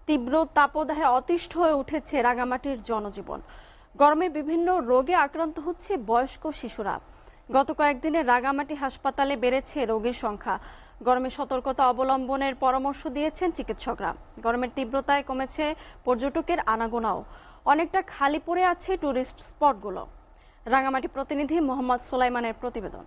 তীব্র তাপদাহে অতিষ্ঠ হয়ে উঠেছে রাঙামাটির জনজীবন। গরমে বিভিন্ন রোগে আক্রান্ত হচ্ছে বয়স্ক শিশুরা। গত কয়েকদিনে রাঙামাটি হাসপাতালে বেড়েছে রোগীর সংখ্যা। গরমে সতর্কতা অবলম্বনের পরামর্শ দিয়েছেন চিকিৎসকরা। গরমের তীব্রতায় কমেছে পর্যটকের আনাগোনাও। অনেকটা খালি পড়ে আছে টুরিস্ট স্পটগুলো। রাঙামাটি প্রতিনিধি মোহাম্মদ সুলাইমানের প্রতিবেদন।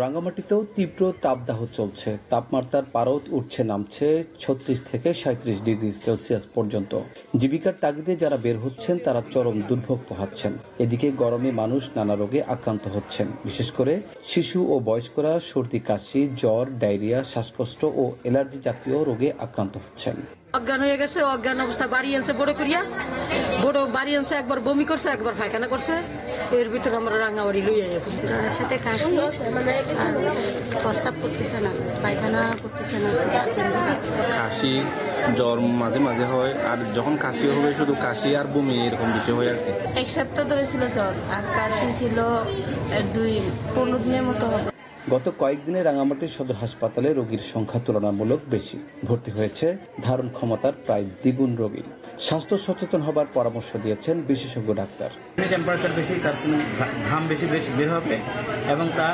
রাঙামাটিতেও তীব্র তাপদাহ চলছে। তাপমাত্রার পারদ উঠছে নামছে 36 থেকে 37 ডিগ্রি সেলসিয়াস পর্যন্ত। জীবিকার তাগিদে যারা বের হচ্ছেন তারা চরম দুর্ভোগ পোহাচ্ছেন। এদিকে গরমে মানুষ নানা রোগে আক্রান্ত হচ্ছেন। বিশেষ করে শিশু ও বয়স্করা সর্দি, কাশি, জ্বর, ডায়রিয়া, শ্বাসকষ্ট ও অ্যালার্জি জাতীয় রোগে আক্রান্ত হচ্ছেন। অজ্ঞান হয়ে গেছে, অজ্ঞান অবস্থা বাড়ি আনছে বড় করিয়া, বড় বাড়ি আনছে, একবার বমি করছে, একবার পায়খানা করছে। এর ভিতরে আমরা রাঙাবাড়ি লইয়া যাচ্ছি। জ্বরের সাথে কাশি আর প্রস্রাব করতেছে না, পায়খানা করতেছে না 4 দিন ধরে। কাশি জ্বর মাঝে মাঝে হয়, আর যখন কাশি হবে শুধু কাশি আর বমি এরকম বিষয় হয় আর কি। 1 সপ্তাহ ধরে ছিল জ্বর, আর কাশি ছিল 15 দিনের মতো হবে। গত কয়েকদিনে রাঙামাটির সদর হাসপাতালে রোগীর সংখ্যা তুলনামূলক বেশি। ভর্তি হয়েছে ধারণ ক্ষমতার প্রায় দ্বিগুণ রোগী। স্বাস্থ্য সচেতন হবার পরামর্শ দিয়েছেন বিশেষজ্ঞ ডাক্তার। টেম্পারেচার বেশি, তার ঘাম বেশি বের হবে এবং তা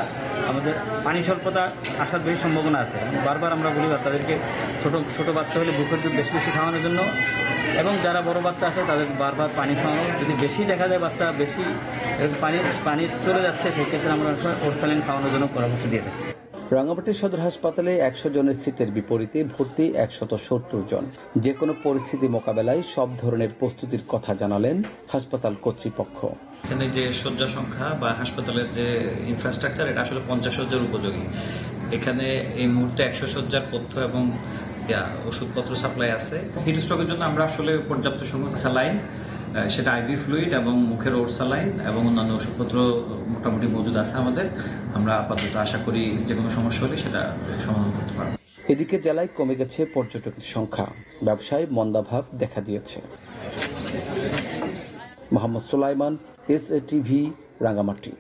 আমাদের পানি স্বল্পতা আসার বেশি সম্ভাবনা আছে। বারবার আমরা বলি তাদেরকে ছোট বাচ্চা হলে বুকের দুধ বেশি বেশি খাওয়ানোর জন্য, এবং যারা বড় বাচ্চা আছে তাদের বারবার পানি খাওয়ানো। যদি বেশি দেখা যায় বাচ্চা বেশি পানি চলে যাচ্ছে, সেক্ষেত্রে আমরা অনেক সময় ওরসালাইন খাওয়ানোর জন্য পরামর্শ দিয়ে থাকি। রাঙামাটি সদর হাসপাতালে 100 জনের সিটের বিপরীতে ভর্তি 170 জন। যে কোনো পরিস্থিতি মোকাবেলায় সব ধরনের প্রস্তুতির কথা জানালেন হাসপাতাল কর্তৃপক্ষ। এখানে যে শয্যা সংখ্যা বা হাসপাতালের যে ইনফ্রাস্ট্রাকচার, এটা আসলে 50 শয্যার উপযোগী। এখানে এই মুহূর্তে 100 শয্যার পথ্য এবং ওষুধপত্র সাপ্লাই আছে। হিট স্ট্রোকের জন্য আমরা আসলে পর্যাপ্ত সংখ্যক স্যালাইন, সেটা আইভি ফ্লুইড এবং মুখের ওরসালাইন এবং অন্যান্য ওষুধপত্র মোটামুটি মজুদ আছে আমাদের। আমরা আপাতত আশা করি যে কোনো সমস্যা হলে সেটা সমাধান করতে পারব। এদিকে জেলায় কমে গেছে পর্যটকের সংখ্যা, ব্যবসায় মন্দাভাব দেখা দিয়েছে। মোহাম্মদ সুলাইমান, SATV, রাঙামাটি।